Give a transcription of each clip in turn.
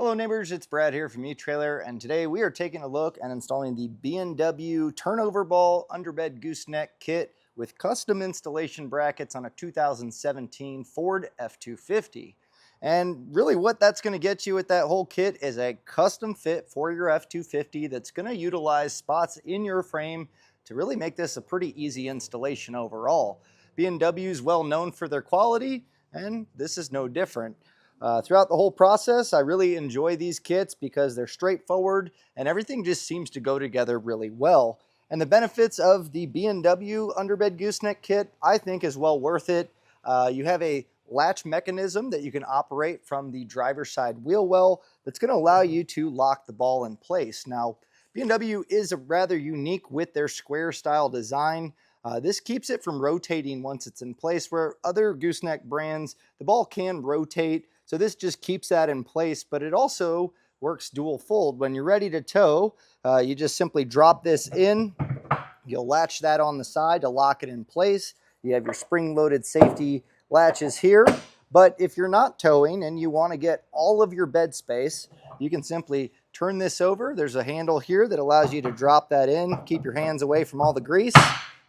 Hello neighbors, it's Brad here from etrailer, and today we are taking a look at installing the B&W turnover ball underbed gooseneck kit with custom installation brackets on a 2017 Ford F-250. And really what that's going to get you with that whole kit is a custom fit for your F-250 that's going to utilize spots in your frame to really make this a pretty easy installation overall. B&W is well known for their quality, and this is no different. Throughout the whole process, I really enjoy these kits because they're straightforward and everything just seems to go together really well. And the benefits of the B&W underbed gooseneck kit, I think, is well worth it. You have a latch mechanism that you can operate from the driver's side wheel well that's going to allow you to lock the ball in place. Now, B&W is rather unique with their square style design. This keeps it from rotating once it's in place, where other gooseneck brands, the ball can rotate. So this just keeps that in place, but it also works dual fold. When you're ready to tow, you just simply drop this in. You'll latch that on the side to lock it in place. You have your spring-loaded safety latches here. But if you're not towing and you want to get all of your bed space, you can simply turn this over. There's a handle here that allows you to drop that in, keep your hands away from all the grease.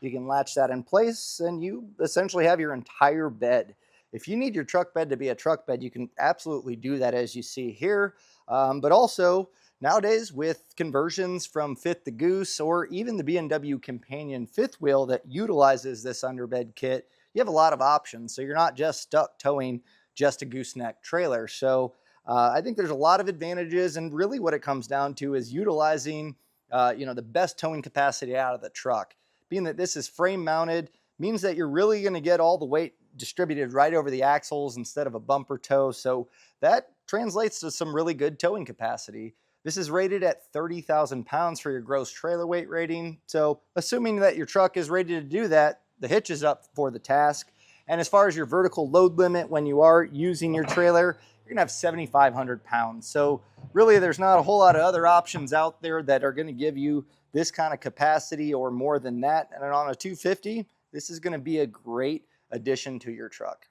You can latch that in place and you essentially have your entire bed. If you need your truck bed to be a truck bed, you can absolutely do that as you see here. But also nowadays with conversions from fifth to goose or even the B&W companion fifth wheel that utilizes this underbed kit, you have a lot of options. So you're not just stuck towing just a gooseneck trailer. So I think there's a lot of advantages, and really what it comes down to is utilizing the best towing capacity out of the truck. Being that this is frame mounted means that you're really going to get all the weight distributed right over the axles instead of a bumper tow. So that translates to some really good towing capacity. This is rated at 30,000 pounds for your gross trailer weight rating. So assuming that your truck is ready to do that, the hitch is up for the task. And as far as your vertical load limit, when you are using your trailer, you're gonna have 7,500 pounds. So really there's not a whole lot of other options out there that are gonna give you this kind of capacity or more than that. And on a 250, this is gonna be a great addition to your truck.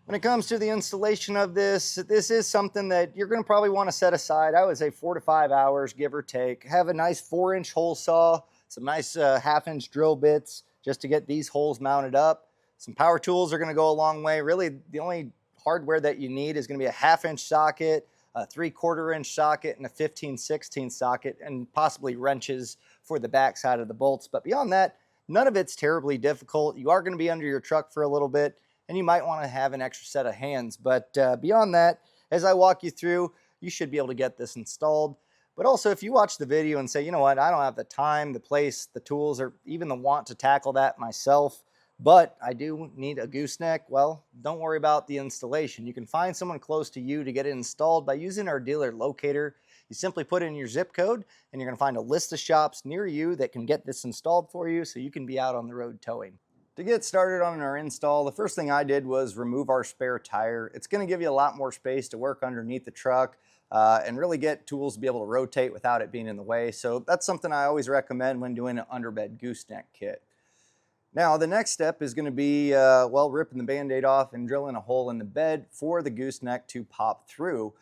When it comes to the installation of this is something that you're going to probably want to set aside, I would say 4 to 5 hours, give or take. Have a nice 4-inch hole saw, some nice half-inch drill bits just to get these holes mounted up. Some power tools are going to go a long way. Really, the only hardware that you need is going to be a 1/2-inch socket, a 3/4-inch socket, and a 15/16 socket, and possibly wrenches for the back side of the bolts. But beyond that, none of it's terribly difficult. You are going to be under your truck for a little bit, and you might want to have an extra set of hands. But beyond that, as I walk you through, you should be able to get this installed. But also, if you watch the video and say, you know what, I don't have the time, the place, the tools, or even the want to tackle that myself, but I do need a gooseneck, well, don't worry about the installation. You can find someone close to you to get it installed by using our dealer locator. You simply put in your zip code and you're going to find a list of shops near you that can get this installed for you so you can be out on the road towing. To get started on our install, the first thing I did was remove our spare tire. It's going to give you a lot more space to work underneath the truck and really get tools to be able to rotate without it being in the way. So that's something I always recommend when doing an underbed gooseneck kit. Now the next step is going to be ripping the band-aid off and drilling a hole in the bed for the gooseneck to pop through.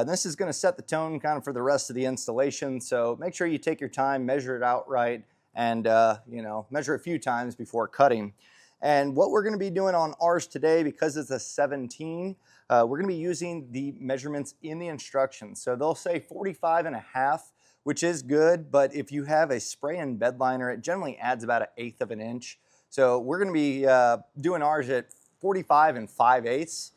This is going to set the tone kind of for the rest of the installation, so make sure you take your time, measure it out right, and measure a few times before cutting. And what we're going to be doing on ours today, because it's a 17, we're going to be using the measurements in the instructions. So they'll say 45.5, which is good, but if you have a spray-in bed liner, it generally adds about 1/8 of an inch. So we're going to be doing ours at 45 5/8.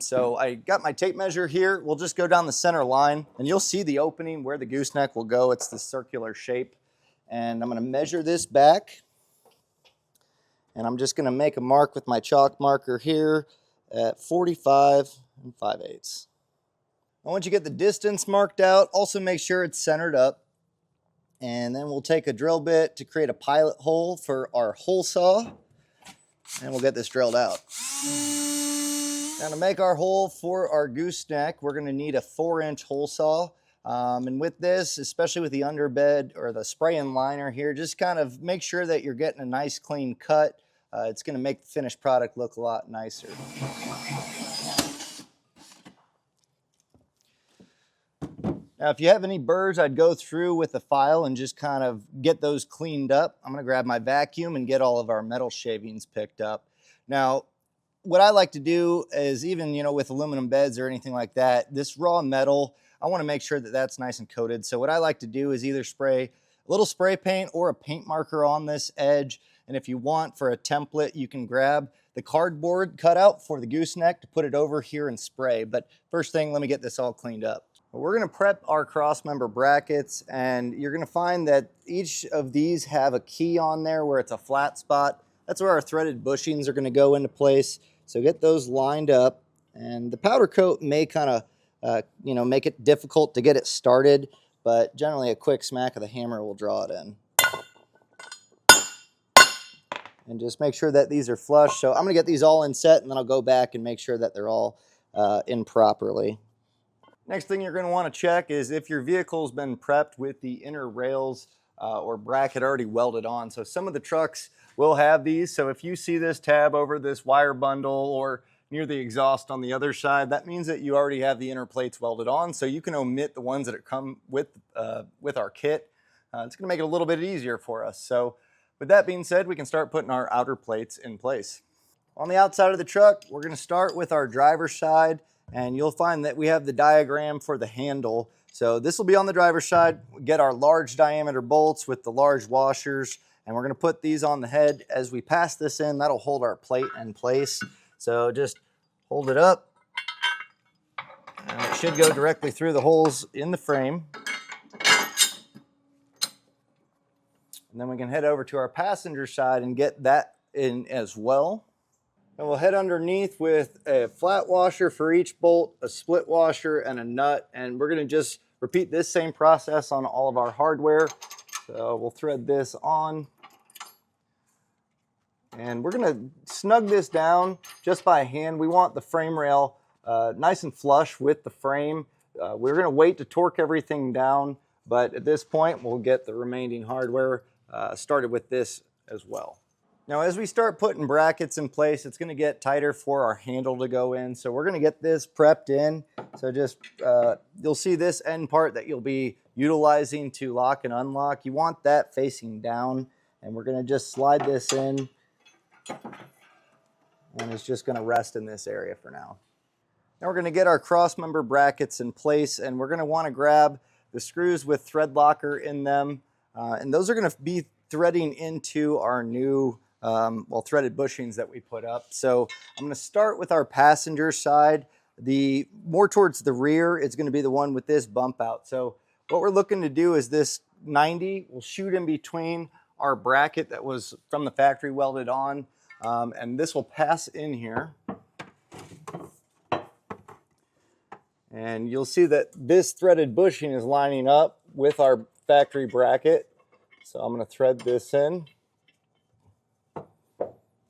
So I got my tape measure here. We'll just go down the center line and you'll see the opening where the gooseneck will go. It's the circular shape. And I'm going to measure this back. And I'm just going to make a mark with my chalk marker here at 45 5/8. And once you get the distance marked out, also make sure it's centered up. And then we'll take a drill bit to create a pilot hole for our hole saw. And we'll get this drilled out. Now to make our hole for our gooseneck, we're going to need a 4-inch hole saw. And with this, especially with the underbed or the spray-in liner here, just kind of make sure that you're getting a nice clean cut. It's going to make the finished product look a lot nicer. Now, if you have any burrs, I'd go through with a file and just kind of get those cleaned up. I'm gonna grab my vacuum and get all of our metal shavings picked up. Now, what I like to do is, even, you know, with aluminum beds or anything like that, this raw metal, I wanna make sure that that's nice and coated. So what I like to do is either spray a little spray paint or a paint marker on this edge. And if you want, for a template, you can grab the cardboard cutout for the gooseneck to put it over here and spray. But first thing, let me get this all cleaned up. We're going to prep our cross member brackets, and you're going to find that each of these have a key on there where it's a flat spot. That's where our threaded bushings are going to go into place. So get those lined up, and the powder coat may kind of you know, make it difficult to get it started, but generally a quick smack of the hammer will draw it in. And just make sure that these are flush. So I'm going to get these all in set, and then I'll go back and make sure that they're all in properly. Next thing you're going to want to check is if your vehicle's been prepped with the inner rails or bracket already welded on. So some of the trucks will have these. So if you see this tab over this wire bundle or near the exhaust on the other side, that means that you already have the inner plates welded on. So you can omit the ones that come with our kit. It's going to make it a little bit easier for us. So with that being said, we can start putting our outer plates in place. On the outside of the truck, we're going to start with our driver's side. And you'll find that we have the diagram for the handle. So this will be on the driver's side. We get our large diameter bolts with the large washers, and we're going to put these on the head. As we pass this in, that'll hold our plate in place. So just hold it up, and it should go directly through the holes in the frame. And then we can head over to our passenger side and get that in as well. And we'll head underneath with a flat washer for each bolt, a split washer, and a nut. And we're going to just repeat this same process on all of our hardware. So we'll thread this on. And we're going to snug this down just by hand. We want the frame rail nice and flush with the frame. We're going to wait to torque everything down. But at this point, we'll get the remaining hardware started with this as well. Now, as we start putting brackets in place, it's going to get tighter for our handle to go in. So we're going to get this prepped in. So just, you'll see this end part that you'll be utilizing to lock and unlock. You want that facing down. And we're going to just slide this in. And it's just going to rest in this area for now. Now we're going to get our cross member brackets in place. And we're going to want to grab the screws with thread locker in them. And those are going to be threading into our new threaded bushings that we put up. So I'm going to start with our passenger side. The more towards the rear is going to be the one with this bump out. So what we're looking to do is this 90 will shoot in between our bracket that was from the factory welded on, and this will pass in here. And you'll see that this threaded bushing is lining up with our factory bracket. So I'm going to thread this in,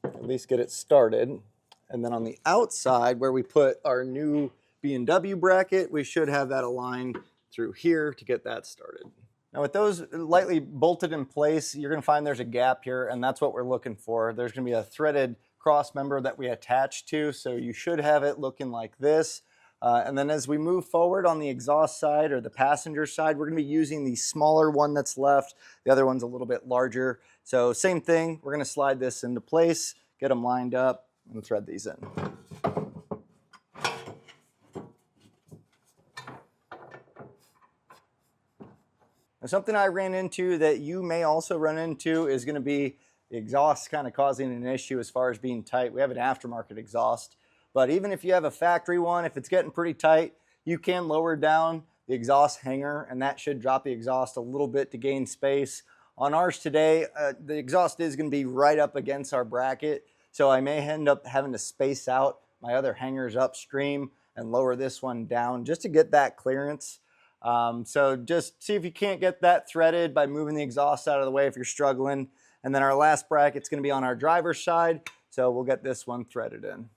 at least get it started. And then on the outside where we put our new B&W bracket, we should have that aligned through here to get that started. Now with those lightly bolted in place, you're going to find there's a gap here, and that's what we're looking for. There's going to be a threaded cross member that we attach to, so you should have it looking like this. And then as we move forward on the exhaust side or the passenger side, we're going to be using the smaller one that's left. The other one's a little bit larger. So same thing, we're going to slide this into place, get them lined up, and thread these in. Now, something I ran into that you may also run into is going to be the exhaust kind of causing an issue as far as being tight. We have an aftermarket exhaust. But even if you have a factory one, if it's getting pretty tight, you can lower down the exhaust hanger, and that should drop the exhaust a little bit to gain space. On ours today, the exhaust is going to be right up against our bracket, so I may end up having to space out my other hangers upstream and lower this one down just to get that clearance. So just see if you can't get that threaded by moving the exhaust out of the way if you're struggling. And then our last bracket's going to be on our driver's side, so we'll get this one threaded in.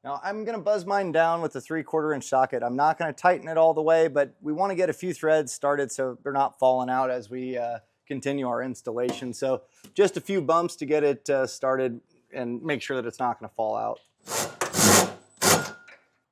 Now I'm going to buzz mine down with a 3/4 inch socket. I'm not going to tighten it all the way, but we want to get a few threads started so they're not falling out as we continue our installation. So just a few bumps to get it started and make sure that it's not going to fall out.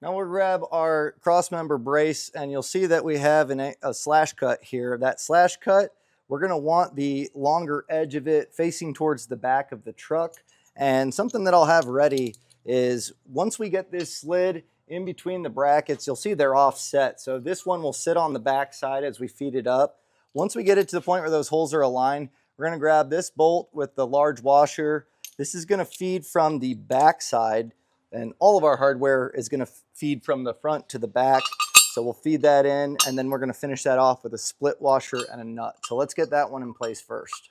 Now we'll grab our crossmember brace, and you'll see that we have a slash cut here. That slash cut, we're going to want the longer edge of it facing towards the back of the truck. And something that I'll have ready is once we get this slid in between the brackets, you'll see they're offset. So this one will sit on the back side as we feed it up. Once we get it to the point where those holes are aligned, we're going to grab this bolt with the large washer. This is going to feed from the back side, and all of our hardware is going to feed from the front to the back. So we'll feed that in, and then we're going to finish that off with a split washer and a nut. So let's get that one in place first.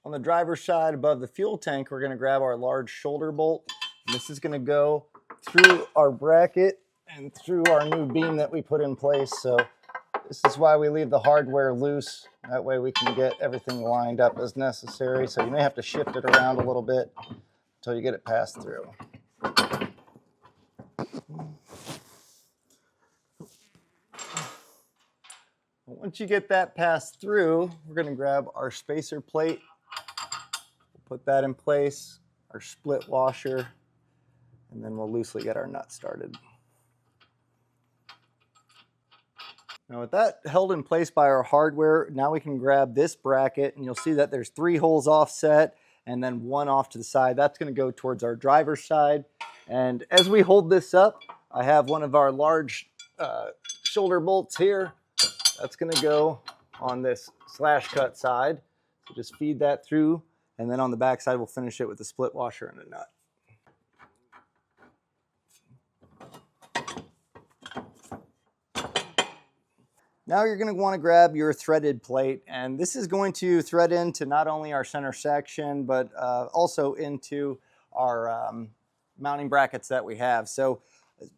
On the driver's side above the fuel tank, we're going to grab our large shoulder bolt. And this is going to go through our bracket and through our new beam that we put in place. So this is why we leave the hardware loose. That way we can get everything lined up as necessary. So you may have to shift it around a little bit until you get it passed through. Once you get that passed through, we're going to grab our spacer plate. Put that in place, our split washer, and then we'll loosely get our nut started. Now with that held in place by our hardware, now we can grab this bracket, and you'll see that there's 3 holes offset and then 1 off to the side. That's going to go towards our driver's side. And as we hold this up, I have one of our large shoulder bolts here. That's going to go on this slash cut side. So just feed that through. And then on the back side, we'll finish it with a split washer and a nut. Now you're going to want to grab your threaded plate, and this is going to thread into not only our center section, but also into our mounting brackets that we have. So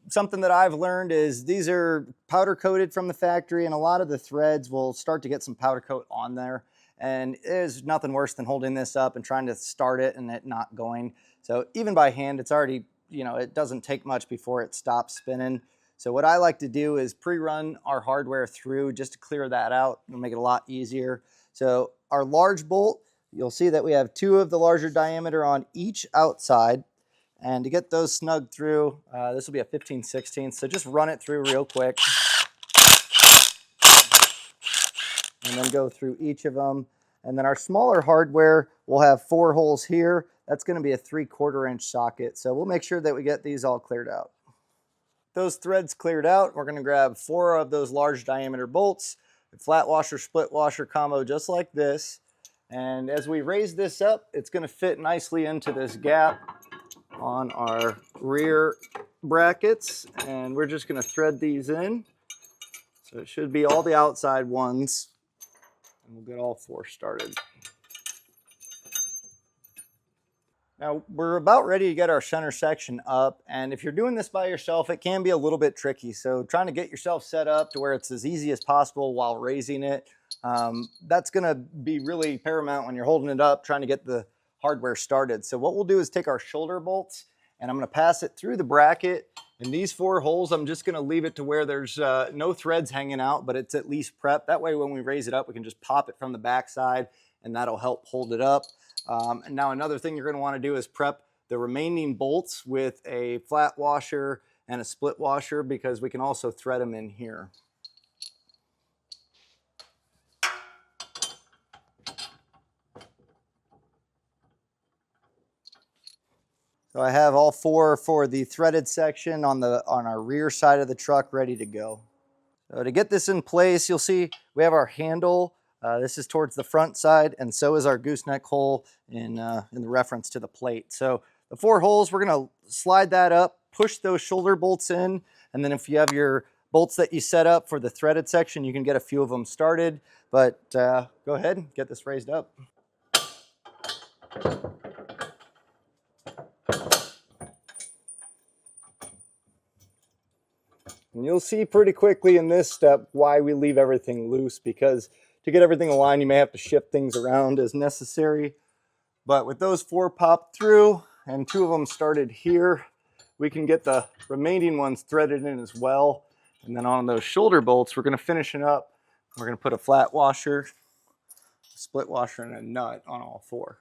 something that I've learned is these are powder coated from the factory, and a lot of the threads will start to get some powder coat on there. And there's nothing worse than holding this up and trying to start it and it not going. So even by hand, it's already, it doesn't take much before it stops spinning. So what I like to do is pre-run our hardware through just to clear that out and make it a lot easier. So our large bolt, you'll see that we have 2 of the larger diameter on each outside. And to get those snug through, this will be a 15/16. So just run it through real quick. And then go through each of them. And then our smaller hardware will have 4 holes here. That's going to be a 3/4 inch socket. So we'll make sure that we get these all cleared out. Those threads cleared out, we're going to grab 4 of those large diameter bolts, a flat washer, split washer combo just like this. And as we raise this up, it's going to fit nicely into this gap on our rear brackets. And we're just going to thread these in. So it should be all the outside ones. And we'll get all 4 started. Now we're about ready to get our center section up, and if you're doing this by yourself, it can be a little bit tricky. So trying to get yourself set up to where it's as easy as possible while raising it, that's going to be really paramount when you're holding it up, trying to get the hardware started. So what we'll do is take our shoulder bolts, and I'm going to pass it through the bracket. In these 4 holes, I'm just going to leave it to where there's no threads hanging out, but it's at least prepped. That way when we raise it up, we can just pop it from the backside, and that'll help hold it up. And now another thing you're going to want to do is prep the remaining bolts with a flat washer and a split washer, because we can also thread them in here. So I have all 4 for the threaded section on our rear side of the truck ready to go. So to get this in place, you'll see we have our handle. This is towards the front side, and so is our gooseneck hole in the reference to the plate. So the 4 holes, we're going to slide that up, push those shoulder bolts in, and then if you have your bolts that you set up for the threaded section, you can get a few of them started. But go ahead and get this raised up. And you'll see pretty quickly in this step why we leave everything loose, because to get everything aligned, you may have to shift things around as necessary. But with those 4 popped through, and 2 of them started here. We can get the remaining ones threaded in as well. And then on those shoulder bolts, we're going to finish it up. We're going to put a flat washer, split washer, and a nut on all 4.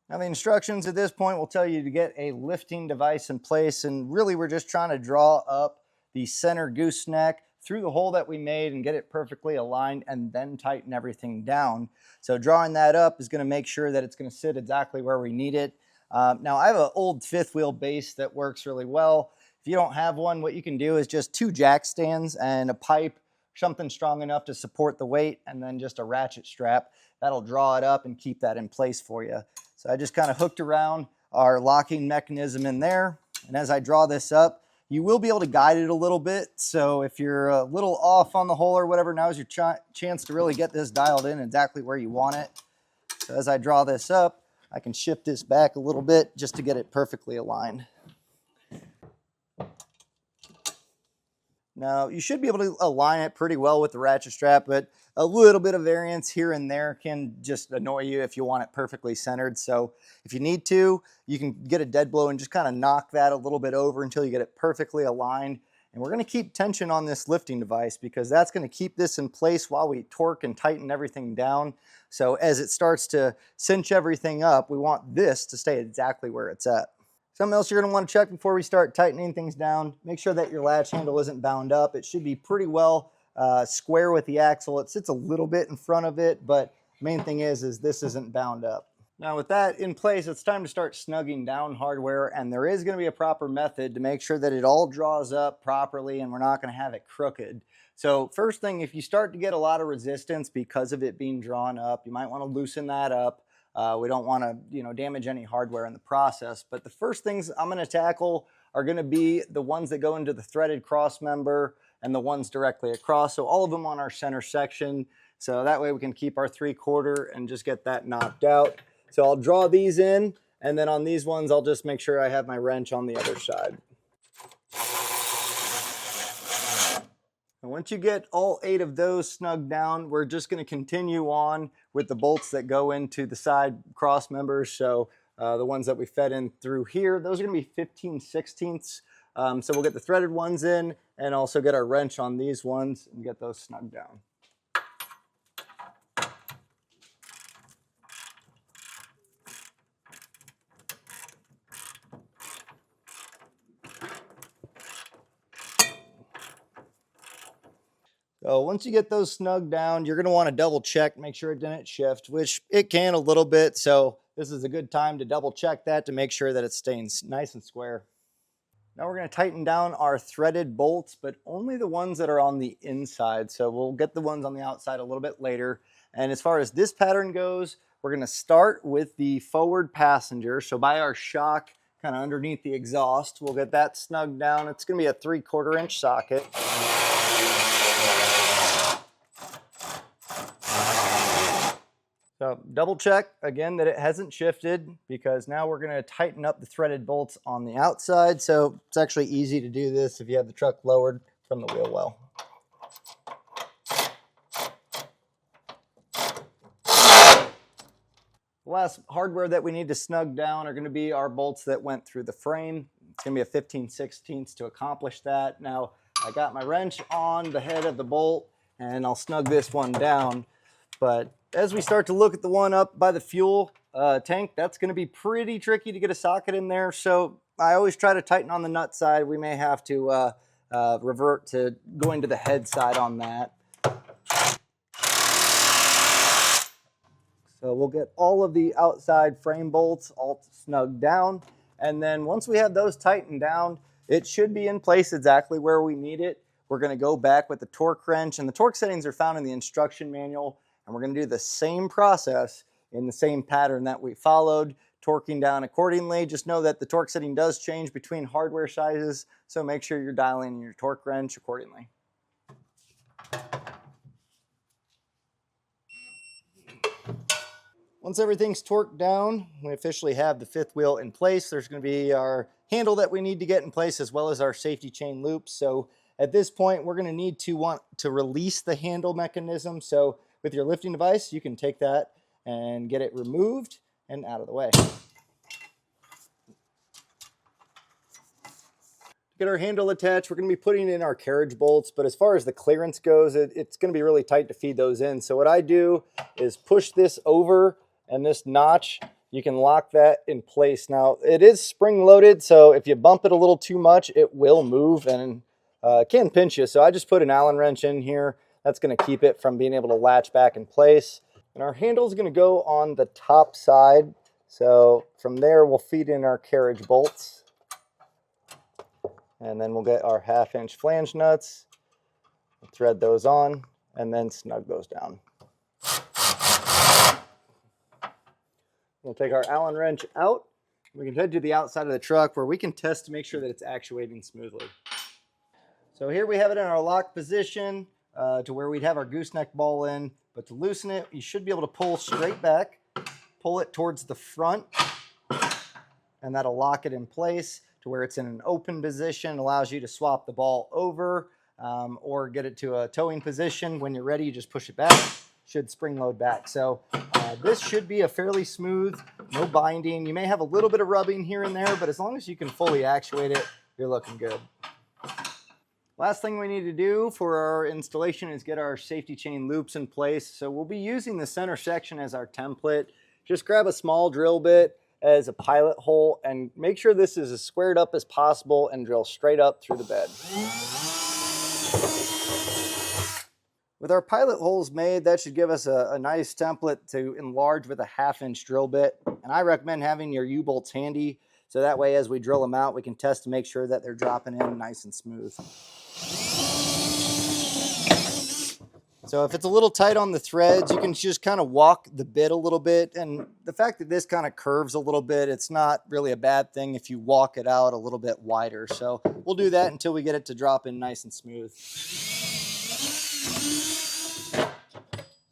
Now the instructions at this point will tell you to get a lifting device in place, and really we're just trying to draw up the center gooseneck through the hole that we made and get it perfectly aligned and then tighten everything down. So drawing that up is going to make sure that it's going to sit exactly where we need it. Now I have an old 5th wheel base that works really well. If you don't have one, what you can do is just 2 jack stands and a pipe, something strong enough to support the weight, and then just a ratchet strap. That'll draw it up and keep that in place for you. So I just kind of hooked around our locking mechanism in there. And as I draw this up, you will be able to guide it a little bit. So if you're a little off on the hole or whatever, now's your chance to really get this dialed in exactly where you want it. So as I draw this up, I can shift this back a little bit just to get it perfectly aligned. Now, you should be able to align it pretty well with the ratchet strap, but a little bit of variance here and there can just annoy you if you want it perfectly centered. So if you need to, you can get a dead blow and just kind of knock that a little bit over until you get it perfectly aligned. And we're going to keep tension on this lifting device because that's going to keep this in place while we torque and tighten everything down. So as it starts to cinch everything up, we want this to stay exactly where it's at. Something else you're going to want to check before we start tightening things down, make sure that your latch handle isn't bound up. It should be pretty well square with the axle. It sits a little bit in front of it, but the main thing is this isn't bound up. Now with that in place, it's time to start snugging down hardware, and there is going to be a proper method to make sure that it all draws up properly and we're not going to have it crooked. So first thing, if you start to get a lot of resistance because of it being drawn up, you might want to loosen that up. We don't want to, damage any hardware in the process. But the first things I'm going to tackle are going to be the ones that go into the threaded cross member and the ones directly across. So all of them on our center section. So that way we can keep our 3/4 and just get that knocked out. So I'll draw these in, and then on these ones, I'll just make sure I have my wrench on the other side. And once you get all 8 of those snugged down, we're just going to continue on with the bolts that go into the side cross members. So the ones that we fed in through here, those are going to be 15/16. So we'll get the threaded ones in and also get our wrench on these ones and get those snugged down. So once you get those snugged down, you're going to want to double check, make sure it didn't shift, which it can a little bit. So this is a good time to double check that to make sure that it's staying nice and square. Now we're going to tighten down our threaded bolts, but only the ones that are on the inside. So we'll get the ones on the outside a little bit later. And as far as this pattern goes, we're going to start with the forward passenger. So by our shock, kind of underneath the exhaust, we'll get that snugged down. It's going to be a 3/4 inch socket. So double check again that it hasn't shifted, because now we're going to tighten up the threaded bolts on the outside. So it's actually easy to do this if you have the truck lowered from the wheel well. The last hardware that we need to snug down are going to be our bolts that went through the frame. It's going to be a 15/16 to accomplish that. Now I got my wrench on the head of the bolt and I'll snug this one down. But as we start to look at the one up by the fuel tank, that's going to be pretty tricky to get a socket in there. So I always try to tighten on the nut side. We may have to revert to going to the head side on that. So we'll get all of the outside frame bolts all snugged down. And then once we have those tightened down, it should be in place exactly where we need it. We're going to go back with the torque wrench, and the torque settings are found in the instruction manual. And we're going to do the same process in the same pattern that we followed, torquing down accordingly. Just know that the torque setting does change between hardware sizes, so make sure you're dialing in your torque wrench accordingly. Once everything's torqued down, we officially have the fifth wheel in place. There's going to be our handle that we need to get in place, as well as our safety chain loops. So at this point, we're going to need to want to release the handle mechanism. So with your lifting device, you can take that and get it removed and out of the way. Get our handle attached, we're going to be putting in our carriage bolts, but as far as the clearance goes, it's going to be really tight to feed those in. So what I do is push this over, and this notch, you can lock that in place. Now, it is spring loaded, so if you bump it a little too much, it will move and can pinch you. So I just put an Allen wrench in here. That's going to keep it from being able to latch back in place. And our handle is going to go on the top side. So from there, we'll feed in our carriage bolts. And then we'll get our 1/2-inch flange nuts, thread those on, and then snug those down. We'll take our Allen wrench out. We can head to the outside of the truck where we can test to make sure that it's actuating smoothly. So here we have it in our lock position to where we'd have our gooseneck ball in, but to loosen it, you should be able to pull straight back, pull it towards the front, and that'll lock it in place to where it's in an open position, allows you to swap the ball over or get it to a towing position. When you're ready, you just push it back, should spring load back. So this should be a fairly smooth, no binding. You may have a little bit of rubbing here and there, but as long as you can fully actuate it, you're looking good. Last thing we need to do for our installation is get our safety chain loops in place. So we'll be using the center section as our template. Just grab a small drill bit as a pilot hole and make sure this is as squared up as possible and drill straight up through the bed. With our pilot holes made, that should give us a nice template to enlarge with a 1/2-inch drill bit. And I recommend having your U-bolts handy so that way as we drill them out, we can test to make sure that they're dropping in nice and smooth. So if it's a little tight on the threads, you can just kind of walk the bit a little bit. And the fact that this kind of curves a little bit, it's not really a bad thing if you walk it out a little bit wider. So we'll do that until we get it to drop in nice and smooth.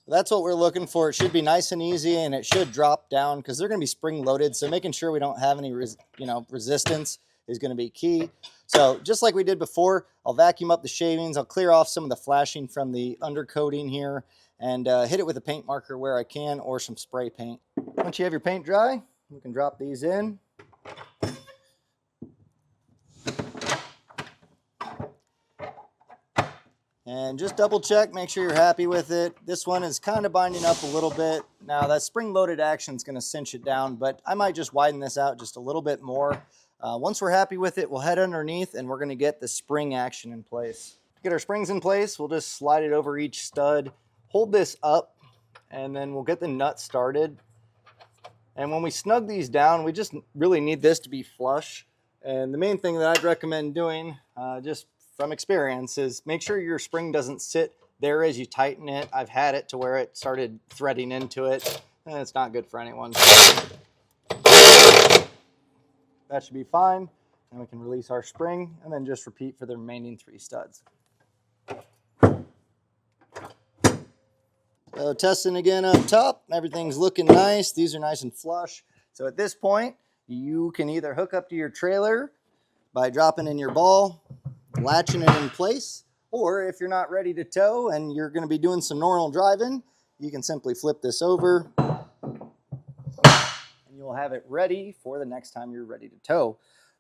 So that's what we're looking for. It should be nice and easy, and it should drop down because they're going to be spring loaded. So making sure we don't have any resistance is going to be key. So just like we did before, I'll vacuum up the shavings. I'll clear off some of the flashing from the undercoating here and hit it with a paint marker where I can, or some spray paint. Once you have your paint dry, you can drop these in. And just double check, make sure you're happy with it. This one is kind of binding up a little bit. Now that spring loaded action is going to cinch it down, but I might just widen this out just a little bit more. Once we're happy with it, we'll head underneath and we're going to get the spring action in place. To get our springs in place, we'll just slide it over each stud, hold this up, and then we'll get the nut started. And when we snug these down, we just really need this to be flush. And the main thing that I'd recommend doing, just from experience, is make sure your spring doesn't sit there as you tighten it. I've had it to where it started threading into it, and it's not good for anyone. That should be fine. And we can release our spring and then just repeat for the remaining 3 studs. So testing again up top, everything's looking nice. These are nice and flush. So at this point, you can either hook up to your trailer by dropping in your ball, latching it in place, or if you're not ready to tow and you're going to be doing some normal driving, you can simply flip this over and you'll have it ready for the next time you're ready to tow.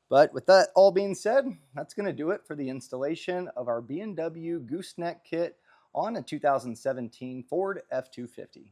But with that all being said, that's going to do it for the installation of our B&W Gooseneck kit on a 2017 Ford F-250.